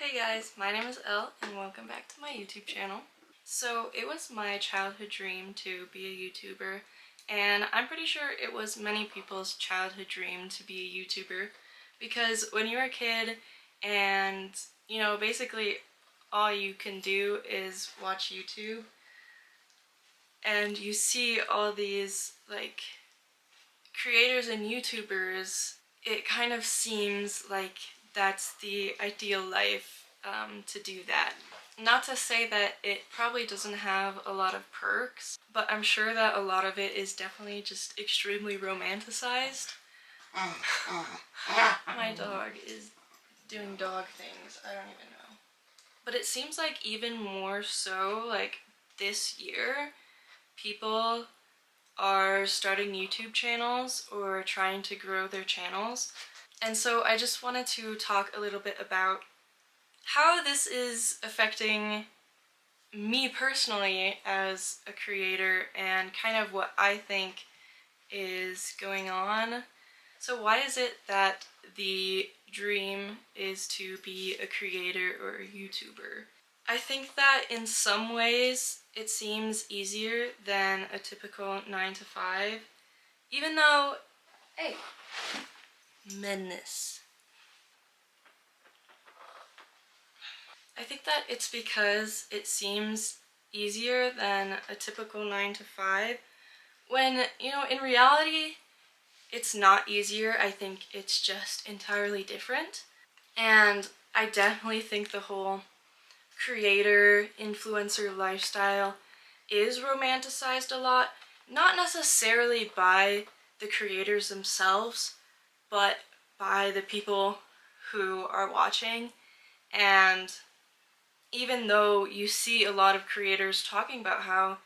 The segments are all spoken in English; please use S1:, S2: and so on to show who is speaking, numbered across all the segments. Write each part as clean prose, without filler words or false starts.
S1: Hey guys, my name is Elle and welcome back to my YouTube channel. So it was my childhood dream to be a YouTuber, and I'm pretty sure it was many people's childhood dream to be a YouTuber because when you're a kid and basically all you can do is watch YouTube and you see all these like creators and YouTubers, it kind of seems like that's the ideal life to do that. Not to say that it probably doesn't have a lot of perks, but I'm sure that a lot of it is definitely just extremely romanticized. My dog is doing dog things, I don't even know. But it seems like even more so, like this year, people are starting YouTube channels or trying to grow their channels. And so I just wanted to talk a little bit about how this is affecting me personally as a creator and kind of what I think is going on. So why is it that the dream is to be a creator or a YouTuber? I think that in some ways it seems easier than a typical 9 to 5, even though, hey, menace. I think that it's because it seems easier than a typical 9 to 5, when, in reality, it's not easier. I think it's just entirely different. And I definitely think the whole creator, influencer lifestyle is romanticized a lot, not necessarily by the creators themselves, but by the people who are watching. And even though you see a lot of creators talking about how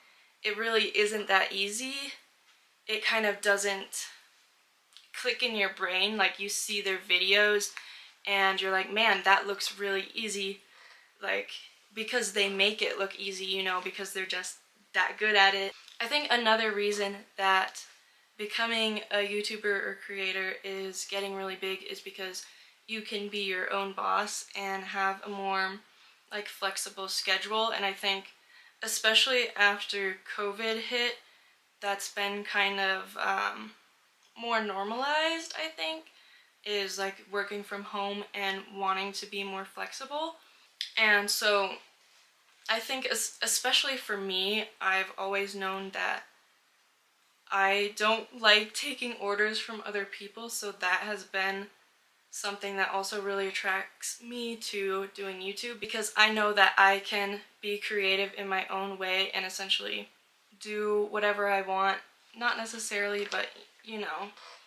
S1: it really isn't that easy, it kind of doesn't click in your brain. Like, you see their videos and you're like, man, that looks really easy, like, because they make it look easy, because they're just that good at it. I think another reason that becoming a YouTuber or creator is getting really big is because you can be your own boss and have a more like flexible schedule. And I think especially after COVID hit, that's been kind of more normalized, I think, is like working from home and wanting to be more flexible. And so I think especially for me, I've always known that I don't like taking orders from other people, so that has been something that also really attracts me to doing YouTube, because I know that I can be creative in my own way and essentially do whatever I want. Not necessarily, but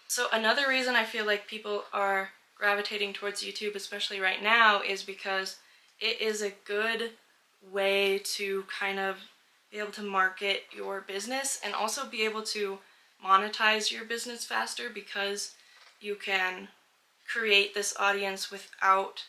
S1: So another reason I feel like people are gravitating towards YouTube, especially right now, is because it is a good way to kind of be able to market your business and also be able to monetize your business faster, because you can create this audience without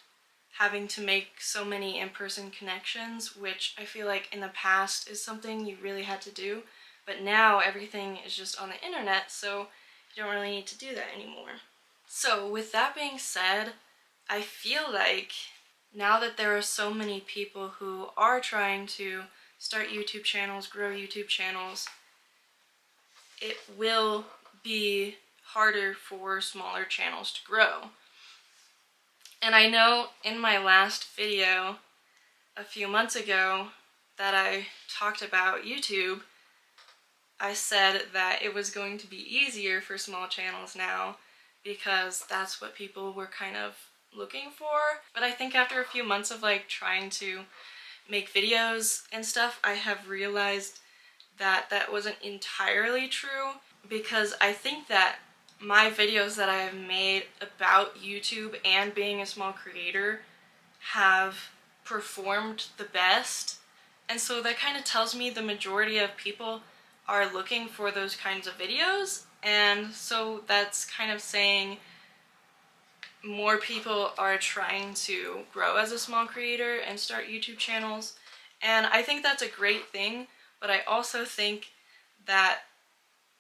S1: having to make so many in-person connections, which I feel like in the past is something you really had to do, but now everything is just on the internet, so you don't really need to do that anymore. So with that being said, I feel like now that there are so many people who are trying to start YouTube channels, grow YouTube channels, it will be harder for smaller channels to grow. And I know in my last video a few months ago that I talked about YouTube, I said that it was going to be easier for small channels now because that's what people were kind of looking for. But I think after a few months of like trying to make videos and stuff, I have realized that that wasn't entirely true, because I think that my videos that I have made about YouTube and being a small creator have performed the best. And so that kind of tells me the majority of people are looking for those kinds of videos. And so that's kind of saying more people are trying to grow as a small creator and start YouTube channels. And I think that's a great thing, but I also think that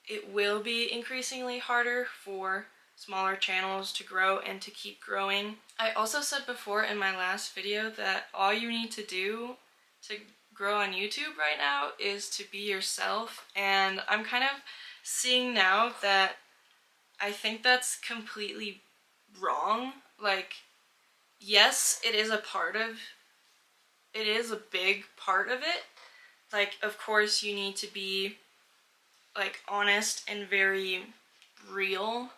S1: it will be increasingly harder for smaller channels to grow and to keep growing. I also said before in my last video that all you need to do to grow on YouTube right now is to be yourself, and I'm kind of seeing now that I think that's completely wrong. Like, yes, it is a big part of it. Like, of course you need to be like honest and very real,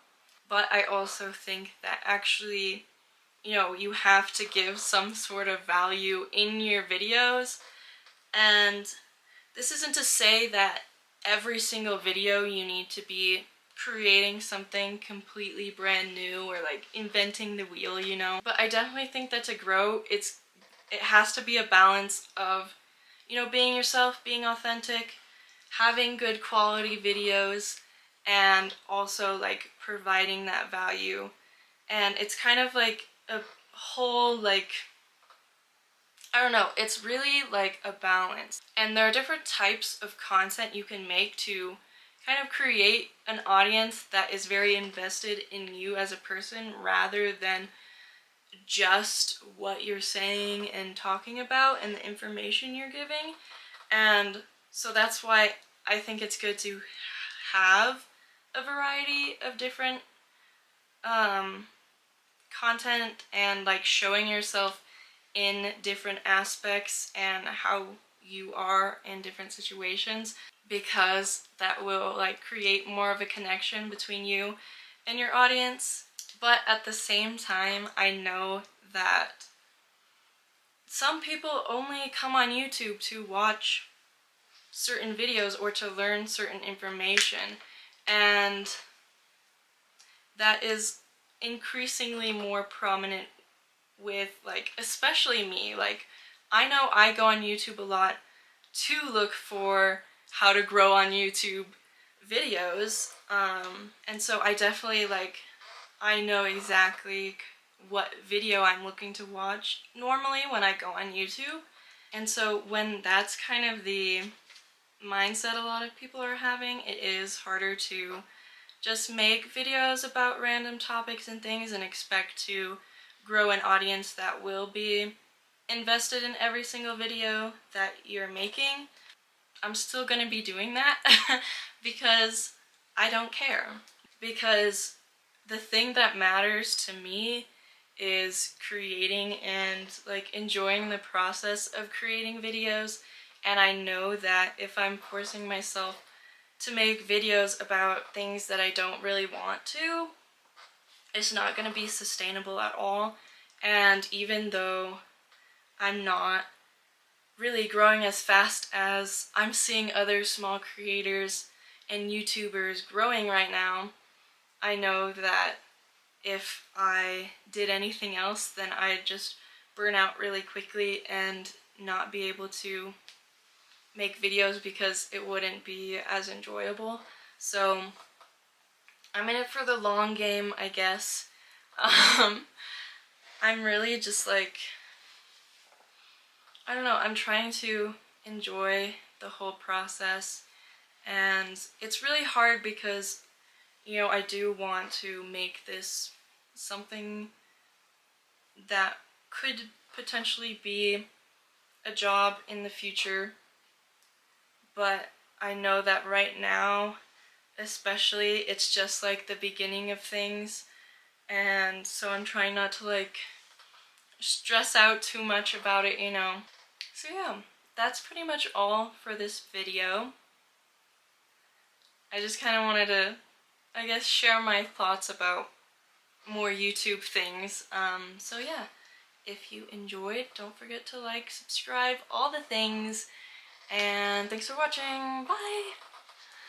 S1: but I also think that actually, you know, you have to give some sort of value in your videos. And this isn't to say that every single video you need to be creating something completely brand new or like inventing the wheel, you know. But I definitely think that to grow, it has to be a balance of, you know, being yourself, being authentic, having good quality videos, and also like providing that value. And it's kind of like a whole, like, I don't know, it's really like a balance. And there are different types of content you can make to kind of create an audience that is very invested in you as a person rather than just what you're saying and talking about and the information you're giving. And so that's why I think it's good to have a variety of different content and like showing yourself in different aspects and how you are in different situations, because that will like create more of a connection between you and your audience. But at the same time, I know that some people only come on YouTube to watch certain videos or to learn certain information, and that is increasingly more prominent with, like, especially me. Like, I know I go on YouTube a lot to look for how to grow on YouTube videos, and so I definitely, like, I know exactly what video I'm looking to watch normally when I go on YouTube. And so when that's kind of the mindset a lot of people are having, it is harder to just make videos about random topics and things and expect to grow an audience that will be invested in every single video that you're making. I'm still gonna be doing that because I don't care. Because the thing that matters to me is creating and like enjoying the process of creating videos. And I know that if I'm forcing myself to make videos about things that I don't really want to, it's not going to be sustainable at all. And even though I'm not really growing as fast as I'm seeing other small creators and YouTubers growing right now, I know that if I did anything else, then I'd just burn out really quickly and not be able to make videos because it wouldn't be as enjoyable. So I'm in it for the long game, I guess. I'm really just like, I don't know, I'm trying to enjoy the whole process, and it's really hard because, you know, I do want to make this something that could potentially be a job in the future, but I know that right now, especially, it's just like the beginning of things, and so I'm trying not to like stress out too much about it, you know. So yeah, that's pretty much all for this video. I just kind of wanted to, I guess, share my thoughts about more YouTube things. So yeah, if you enjoyed, don't forget to like, subscribe, all the things, and thanks for watching. Bye!